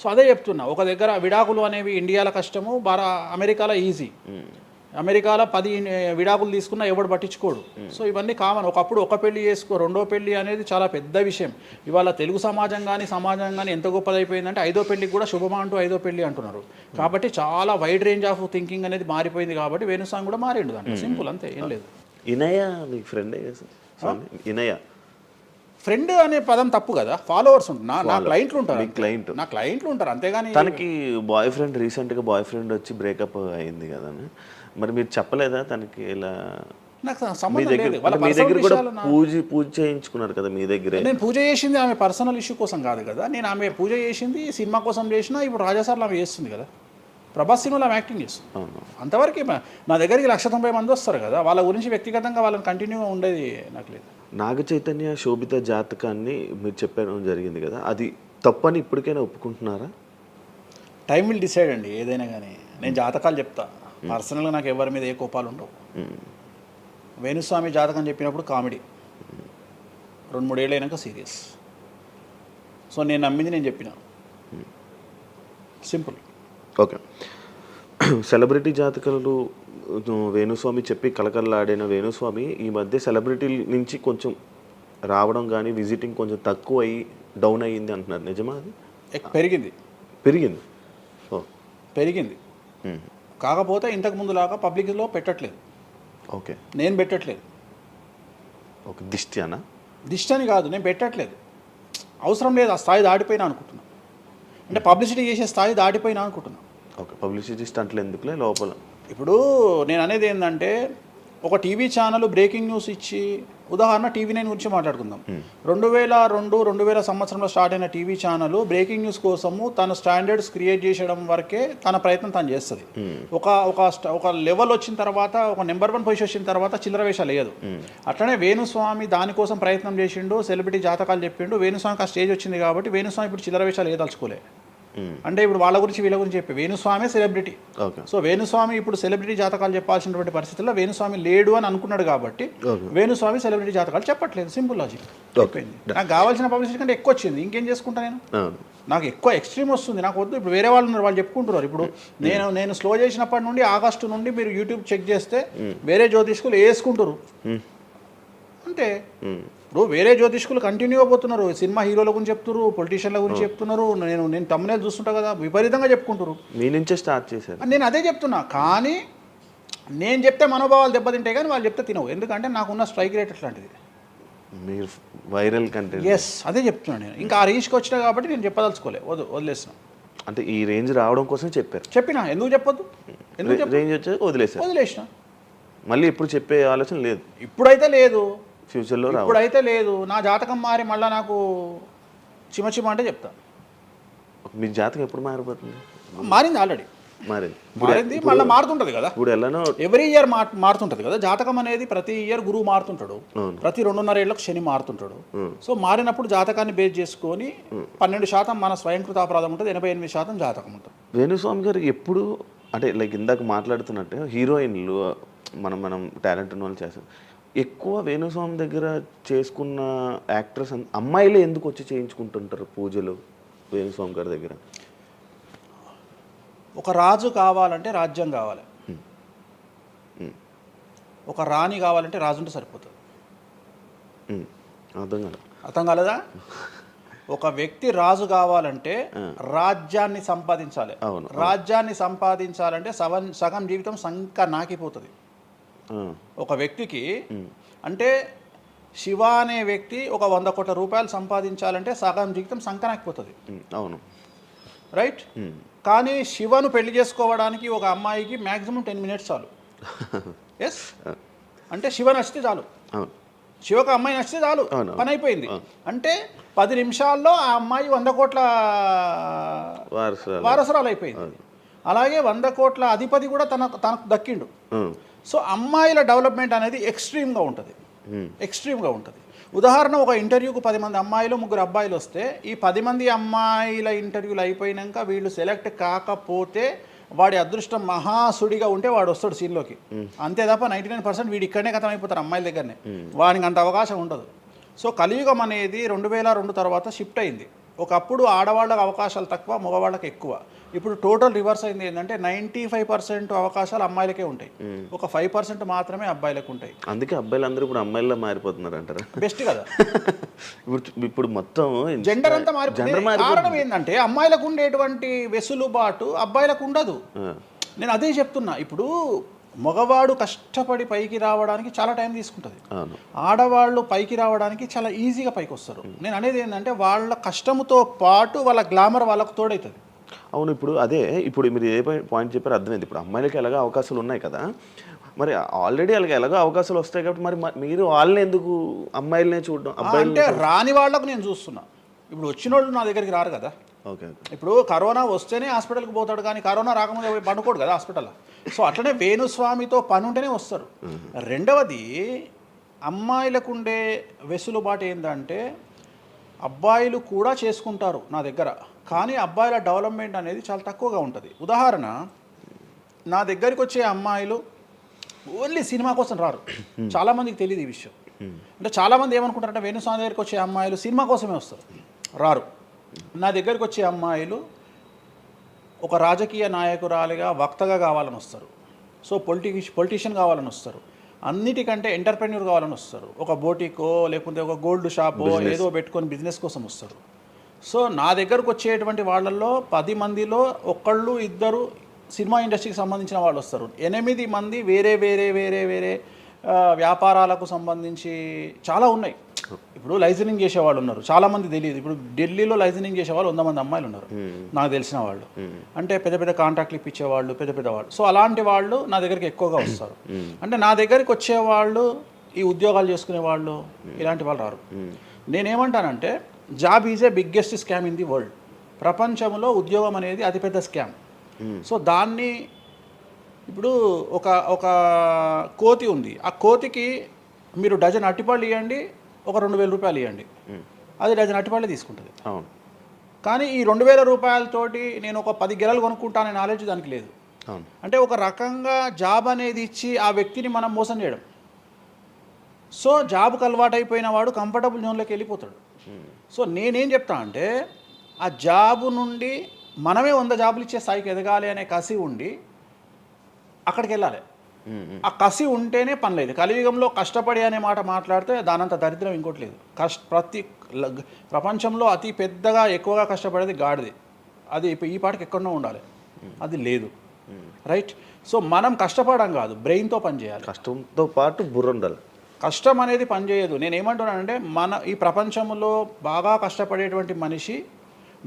So అదే చెప్తున్నా, ఒక దగ్గర విడాకులు అనేవి ఇండియాలో కష్టము, అమెరికాలో ఈజీ. అమెరికాలో 10 విడాకులు తీసుకున్నా ఎవడు పట్టించుకోడు. సో ఇవన్నీ కామన్. ఒకప్పుడు ఒక పెళ్లి చేసుకో, రెండో పెళ్లి అనేది చాలా పెద్ద విషయం. ఇవాళ తెలుగు సమాజం కానీ ఎంత గొప్పదైపోయిందంటే 5వ పెళ్లికి కూడా శుభమా అంటూ 5వ పెళ్లి అంటున్నారు. కాబట్టి చాలా వైడ్ రేంజ్ ఆఫ్ థింకింగ్ అనేది మారిపోయింది. కాబట్టి వేణుస్వామి కూడా మారిండు దాంట్లో, సింపుల్ అంతే, ఏం లేదు. ఇనయ మీ ఫ్రెండే ఇనయ ఫ్రెండ్ అనే పదం తప్పు కదా, ఫాలోవర్స్ ఉంటారు, నా క్లయింట్లు ఉంటారు, నా క్లయింట్లు ఉంటారు, అంతేగాని. తనకి బాయ్ ఫ్రెండ్ రీసెంట్గా బాయ్ ఫ్రెండ్ వచ్చి బ్రేకప్ అయింది కదా, మరి మీరు చెప్పలేదా తనకి ఇలా? నాకు సంబంధం లేదు. మీ దగ్గర కూడా పూజ చేయించుకున్నారు కదా మీ దగ్గర. నేను పూజ చేసింది ఆమె పర్సనల్ ఇష్యూ కోసం కాదు కదా, నేను ఆమె పూజ చేసింది సినిమా కోసం చేసినా. ఇప్పుడు రాజాసార్లు ఆమె చేస్తుంది కదా, ప్రభాస్ సినిమాలో ఆమె యాక్టింగ్ చేస్తుంది. అంతవరకు నా దగ్గరికి 190 మంది వస్తారు కదా, వాళ్ళ గురించి వ్యక్తిగతంగా వాళ్ళని కంటిన్యూగా ఉండేది నాకు లేదు. నాగ చైతన్య శోభిత జాతకాన్ని మీరు చెప్పడం జరిగింది కదా, అది తప్పని ఇప్పటికైనా ఒప్పుకుంటున్నారా? టైం విల్ డిసైడ్ అండి ఏదైనా కానీ. నేను జాతకాలు చెప్తా, పర్సనల్గా నాకు ఎవరి మీద ఏ కోపాలు ఉండవు. వేణుస్వామి జాతకం చెప్పినప్పుడు కామెడీ, 2-3 ఏళ్ళు అయినాక సీరియస్. సో నేను నమ్మింది నేను చెప్పిన, సింపుల్. ఓకే. సెలబ్రిటీ జాతకాలు వేణుస్వామి చెప్పి కలకల్లాడిన వేణుస్వామి ఈ మధ్య సెలబ్రిటీల నుంచి కొంచెం రావడం కానీ విజిటింగ్ కొంచెం తక్కువ అయ్యి డౌన్ అయ్యింది అంటున్నారు, నిజమా? అది పెరిగింది. కాకపోతే ఇంతకు ముందులాగా పబ్లిక్లో పెట్టట్లేదు. ఓకే, నేను పెట్టట్లేదు. ఓకే, దిష్టి అని కాదు, నేను పెట్టట్లేదు, అవసరం లేదు. ఆ స్థాయి దాటిపోయినా అనుకుంటున్నా, అంటే పబ్లిసిటీ చేసే స్థాయి దాటిపోయినా అనుకుంటున్నా. ఓకే, పబ్లిసిటీ స్టంట్లు ఎందుకులే లోపల. ఇప్పుడు నేను అనేది ఏంటంటే, ఒక టీవీ ఛానల్ బ్రేకింగ్ న్యూస్ ఇచ్చి, ఉదాహరణ TV9 గురించి మాట్లాడుకుందాం. 2002-2000 సంవత్సరంలో స్టార్ట్ అయిన టీవీ ఛానల్ బ్రేకింగ్ న్యూస్ కోసము తన స్టాండర్డ్స్ క్రియేట్ చేయడం వరకే తన ప్రయత్నం తను చేస్తుంది. ఒక లెవెల్ వచ్చిన తర్వాత, ఒక నెంబర్ 1 పొజిషన్ వచ్చిన తర్వాత చిల్లర వేషాలు లేదు. అట్లనే వేణుస్వామి దానికోసం ప్రయత్నం చేసిండు, సెలబ్రిటీ జాతకాలు చెప్పిండు. వేణుస్వామికి ఆ స్టేజ్ వచ్చింది కాబట్టి వేణుస్వామి ఇప్పుడు చిల్లర వేషాలు ఏదలుచుకోలే. అంటే ఇప్పుడు వాళ్ళ గురించి వీళ్ళ గురించి చెప్పి వేణుస్వామి సెలబ్రిటీ. సో వేణుస్వామి ఇప్పుడు సెలబ్రిటీ జాతకాలు చెప్పాల్సినటువంటి పరిస్థితుల్లో వేణుస్వామి లేడు అని అనుకున్నాడు కాబట్టి వేణుస్వామి సెలబ్రిటీ జాతకాలు చెప్పట్లేదు. Simple logic. నాకు కావాల్సిన పబ్లిసిటీ కంటే ఎక్కువ వచ్చింది, ఇంకేం చేసుకుంటా నేను? నాకు ఎక్కువ ఎక్స్ట్రీమ్ వస్తుంది, నాకు వద్దు. ఇప్పుడు వేరే వాళ్ళు ఉన్నారు, వాళ్ళు చెప్పుకుంటున్నారు. ఇప్పుడు నేను స్లో చేసినప్పటి నుండి ఆగస్టు నుండి మీరు యూట్యూబ్ చెక్ చేస్తే వేరే జ్యోతిష్కులు వేసుకుంటారు అంటే. ఇప్పుడు వేరే జ్యోతిష్కులు కంటిన్యూగా పోతున్నారు, సినిమా హీరోల గురించి చెప్తున్నారు, పొలిటీషియన్ల గురించి చెప్తున్నారు. నేను తమ్మునే చూస్తుంటా కదా, విపరీతంగా చెప్పుకుంటారు. మీ నుంచే స్టార్ట్ చేశారు. నేను అదే చెప్తున్నా, కానీ నేను చెప్తే మనోభావాలు దెబ్బతింటాయి, కానీ వాళ్ళు చెప్తే తినవు. ఎందుకంటే నాకున్న స్ట్రైక్ రేట్ అట్లాంటిది. మీరు వైరల్ కంటెంట్. ఎస్, అదే చెప్తున్నాను నేను. ఇంకా ఆ రీచ్కి వచ్చినా కాబట్టి నేను చెప్పదలుచుకోలే, వదిలేసిన. అంటే ఈ రేంజ్ రావడం కోసం చెప్పినా ఎందుకు చెప్పొద్దు, రేంజ్ వచ్చి వదిలేసిన. మళ్ళీ ఇప్పుడు చెప్పే ఆలోచన లేదు, ఇప్పుడైతే లేదు, ఫ్యూచర్లో ఇప్పుడైతే లేదు. నా జాతకం మారి మళ్ళీ నాకు చిమ అంటే చెప్తా. మీ జాతకం ఎప్పుడు మారిపోతుంది? మారింది, ఆల్రెడీ మారింది, మళ్ళీ మారుతుంటది కదా. ఇప్పుడు ఎలానో ఎవ్రీ ఇయర్ మారుతుంటది కదా జాతకం అనేది. ప్రతి ఇయర్ గురువు మారుతుంటాడు, ప్రతి 2.5 ఏళ్ళకు శని మారుతుంటాడు. సో మారినప్పుడు జాతకాన్ని బేస్ చేసుకొని 12% మన స్వయంకృత అపరాధం ఉంటుంది, 88% జాతకం ఉంటుంది. వేణుస్వామి గారు ఎప్పుడు అంటే లైక్ ఇందాక మాట్లాడుతున్నట్టు హీరోయిన్లు మనం టాలెంట్ ఉన్న వాళ్ళు చేస్తాం. ఎక్కువ వేణుస్వామి దగ్గర చేసుకున్న యాక్టర్స్ అమ్మాయిలే ఎందుకు వచ్చి చేయించుకుంటుంటారు పూజలు వేణుస్వామి గారి దగ్గర? ఒక రాజు కావాలంటే రాజ్యం కావాలి, ఒక రాణి కావాలంటే రాజు ఉంటే సరిపోతుంది. అర్థం కాలేదా? ఒక వ్యక్తి రాజు కావాలంటే రాజ్యాన్ని సంపాదించాలి. రాజ్యాన్ని సంపాదించాలంటే సగం జీవితం సంక నాకిపోతుంది. ఒక వ్యక్తికి అంటే శివ అనే వ్యక్తి ఒక 100 కోట్ల రూపాయలు సంపాదించాలంటే సగం జీవితం సంకనాకిపోతుంది. అవును, రైట్. కానీ శివను పెళ్లి చేసుకోవడానికి ఒక అమ్మాయికి మ్యాక్సిమం 10 మినిట్స్ చాలు. ఎస్, అంటే శివ నచ్చితే చాలు, శివకు అమ్మాయి నచ్చితే చాలు, పని అయిపోయింది. అంటే 10 నిమిషాల్లో ఆ అమ్మాయి 100 కోట్ల వారసురాలు అయిపోయింది. అలాగే 100 కోట్ల అధిపతి కూడా తనకు దక్కిండు. సో అమ్మాయిల డెవలప్మెంట్ అనేది ఎక్స్ట్రీమ్గా ఉంటుంది. ఉదాహరణ, ఒక ఇంటర్వ్యూకు 10 మంది అమ్మాయిలు 3 అబ్బాయిలు వస్తే ఈ 10 మంది అమ్మాయిల ఇంటర్వ్యూలు అయిపోయినాక వీళ్ళు సెలెక్ట్ కాకపోతే వాడి అదృష్టం మహాసుడిగా ఉంటే వాడు వస్తాడు సీన్లోకి. అంతే తప్ప 99% వీడు ఇక్కడనే కథం అయిపోతారు అమ్మాయిల దగ్గరనే, వాడికి అంత అవకాశం ఉండదు. సో కలియుగం అనేది 2002 తర్వాత షిఫ్ట్ అయింది. ఒకప్పుడు ఆడవాళ్ళకి అవకాశాలు తక్కువ, మగవాళ్ళకి ఎక్కువ. ఇప్పుడు టోటల్ రివర్స్ అయింది. ఏంటంటే 95% అవకాశాలు అమ్మాయిలకే ఉంటాయి, ఒక 5% మాత్రమే అబ్బాయిలకు ఉంటాయి. అందుకే అబ్బాయిలు అందరూ ఇప్పుడు అమ్మాయిలా మారిపోతున్నారు అంటారా? బెస్ట్ కదా. ఇప్పుడు మొత్తం జెండర్ అంతా మారిపోయింది. కారణం ఏంటంటే అమ్మాయిలకు ఉండేటువంటి వెసులుబాటు అబ్బాయిలకు ఉండదు. నేను అదే చెప్తున్నా. ఇప్పుడు మగవాడు కష్టపడి పైకి రావడానికి చాలా టైం తీసుకుంటుంది, ఆడవాళ్ళు పైకి రావడానికి చాలా ఈజీగా పైకి వస్తారు. నేను అనేది ఏంటంటే వాళ్ళ కష్టంతో పాటు వాళ్ళ గ్లామర్ వాళ్ళకు తోడవుతుంది. అవును. ఇప్పుడు మీరు ఏ పాయింట్ చెప్పారో అర్థమైంది. ఇప్పుడు అమ్మాయిలకి ఎలాగో అవకాశాలు ఉన్నాయి కదా, మరి ఆల్రెడీ వాళ్ళకి ఎలాగో అవకాశాలు వస్తాయి కాబట్టి మరి మీరు వాళ్ళని ఎందుకు అమ్మాయిలనే చూడడం? అబ్బాయిలు అంటే రాని వాళ్ళకు నేను చూస్తున్నా. ఇప్పుడు వచ్చిన వాళ్ళు నా దగ్గరికి రారు కదా. ఓకే. ఇప్పుడు కరోనా వస్తేనే హాస్పిటల్కి పోతాడు, కానీ కరోనా రాకముందే పోయి పండుకోడు కదా హాస్పిటల్లో. సో అట్లనే వేణుస్వామితో పని ఉంటేనే వస్తారు. రెండవది, అమ్మాయిలకు ఉండే వెసులుబాటు ఏంటంటే అబ్బాయిలు కూడా చేసుకుంటారు నా దగ్గర, కానీ అబ్బాయిల డెవలప్మెంట్ అనేది చాలా తక్కువగా ఉంటుంది. ఉదాహరణ, నా దగ్గరికి వచ్చే అమ్మాయిలు ఓన్లీ సినిమా కోసం రారు. చాలామందికి తెలియదు ఈ విషయం. అంటే చాలామంది ఏమనుకుంటారంటే వేణుస్వామి దగ్గరికి వచ్చే అమ్మాయిలు సినిమా కోసమే వస్తారు, రారు. నా దగ్గరికి వచ్చే అమ్మాయిలు ఒక రాజకీయ నాయకురాలిగా, వక్తగా కావాలని వస్తారు. సో పొలిటీషియన్ కావాలని వస్తారు. అన్నిటికంటే ఎంటర్ప్రెన్యూర్ కావాలని వస్తారు. ఒక బోటికో లేకపోతే ఒక గోల్డ్ షాపో ఏదో పెట్టుకొని బిజినెస్ కోసం వస్తారు. సో నా దగ్గరకు వచ్చేటువంటి వాళ్ళల్లో 10 మందిలో ఒకళ్ళు ఇద్దరు సినిమా ఇండస్ట్రీకి సంబంధించిన వాళ్ళు వస్తారు. 8 మంది వేరే వేరే వేరే వేరే వ్యాపారాలకు సంబంధించి చాలా ఉన్నాయి. ఇప్పుడు లైసెన్సింగ్ చేసేవాళ్ళు ఉన్నారు, చాలామంది తెలియదు. ఇప్పుడు ఢిల్లీలో లైసెన్సింగ్ చేసేవాళ్ళు 100 మంది అమ్మాయిలు ఉన్నారు నాకు తెలిసిన వాళ్ళు. అంటే పెద్ద పెద్ద కాంట్రాక్ట్లు ఇప్పించేవాళ్ళు, పెద్ద పెద్ద వాళ్ళు. సో అలాంటి వాళ్ళు నా దగ్గరికి ఎక్కువగా వస్తారు. అంటే నా దగ్గరికి వచ్చేవాళ్ళు ఈ ఉద్యోగాలు చేసుకునే వాళ్ళు, ఇలాంటి వాళ్ళు రారు. నేనేమంటానంటే job is a biggest scam in the world. ప్రపంచంలో ఉద్యోగం అనేది అతిపెద్ద స్కామ్. సో దాన్ని ఇప్పుడు ఒక కోతి ఉంది, ఆ కోతికి మీరు డజన్ అట్టిపళ్ళు ఇవ్వండి, ఒక 2000 రూపాయలు ఇవ్వండి, అది డజన్ అట్టిపళ్ళే తీసుకుంటుంది. కానీ ఈ 2000 రూపాయలతోటి నేను ఒక 10 గెలలు కొనుక్కుంటాననే నాలెడ్జ్ దానికి లేదు. అంటే ఒక రకంగా జాబ్ అనేది ఇచ్చి ఆ వ్యక్తిని మనం మోసం చేయడం. సో జాబ్కి అలవాటు అయిపోయిన వాడు కంఫర్టబుల్ జోన్లోకి వెళ్ళిపోతాడు. సో నేనేం చెప్తా అంటే ఆ జాబు నుండి మనమే 100 జాబులు ఇచ్చే స్థాయికి ఎదగాలి అనే కసి ఉండి అక్కడికి వెళ్ళాలి. ఆ కసి ఉంటేనే పని లేదు. కలియుగంలో కష్టపడి అనే మాట మాట్లాడితే దానంత దరిద్రం ఇంకోటి లేదు. ప్రపంచంలో అతి పెద్దగా ఎక్కువగా కష్టపడేది గాడిది. అది ఈ పాటికి ఎక్కడో ఉండాలి, అది లేదు. రైట్. సో మనం కష్టపడడం కాదు, బ్రెయిన్తో పని చేయాలి. కష్టంతో పాటు బుర్ర ఉండాలి. కష్టం అనేది పనిచేయదు. నేను ఏమంటున్నానంటే ఈ ప్రపంచంలో బాగా కష్టపడేటువంటి మనిషి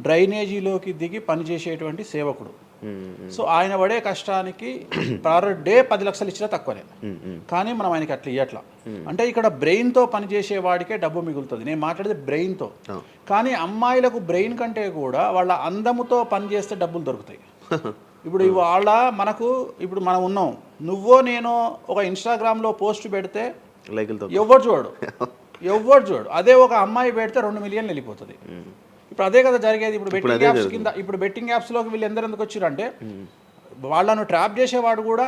డ్రైనేజీలోకి దిగి పనిచేసేటువంటి సేవకుడు. సో ఆయన పడే కష్టానికి పర్ డే 10 లక్షలు ఇచ్చినా తక్కువనే, కానీ మనం ఆయనకి అట్లా ఇవ్వట్లా. అంటే ఇక్కడ బ్రెయిన్తో పనిచేసే వాడికే డబ్బు మిగులుతుంది. నేను మాట్లాడేది బ్రెయిన్తో. కానీ అమ్మాయిలకు బ్రెయిన్ కంటే కూడా వాళ్ళ అందముతో పనిచేస్తే డబ్బులు దొరుకుతాయి. ఇప్పుడు ఇప్పుడు మనం ఉన్నాం, నువ్వో నేను ఒక ఇన్స్టాగ్రామ్లో పోస్ట్ పెడితే ఎవరు చూడు. అదే ఒక అమ్మాయి పెడితే 2 మిలియన్లు వెళ్ళిపోతుంది. ఇప్పుడు అదే కదా జరిగేది. ఇప్పుడు బెట్టింగ్ యాప్స్లోకి వీళ్ళు ఎందుకు వచ్చారు అంటే వాళ్ళను ట్రాప్ చేసేవాడు కూడా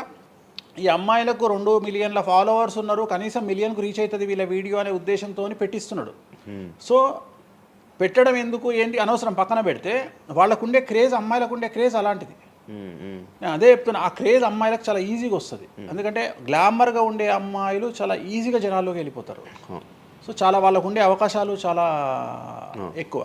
ఈ అమ్మాయిలకు 2 మిలియన్ల ఫాలోవర్స్ ఉన్నారు, కనీసం మిలియన్కు రీచ్ అవుతుంది వీళ్ళ వీడియో అనే ఉద్దేశంతో పెట్టిస్తున్నాడు. సో పెట్టడం ఎందుకు ఏంటి అనవసరం, పక్కన పెడితే వాళ్ళకుండే క్రేజ్, అమ్మాయిలకు ఉండే క్రేజ్ అలాంటిది. నేను అదే చెప్తున్నా, ఆ క్రేజ్ అమ్మాయిలకు చాలా ఈజీగా వస్తుంది. ఎందుకంటే గ్లామర్గా ఉండే అమ్మాయిలు చాలా ఈజీగా జనాల్లోకి వెళ్ళిపోతారు. సో చాలా వాళ్ళకు ఉండే అవకాశాలు చాలా ఎక్కువ.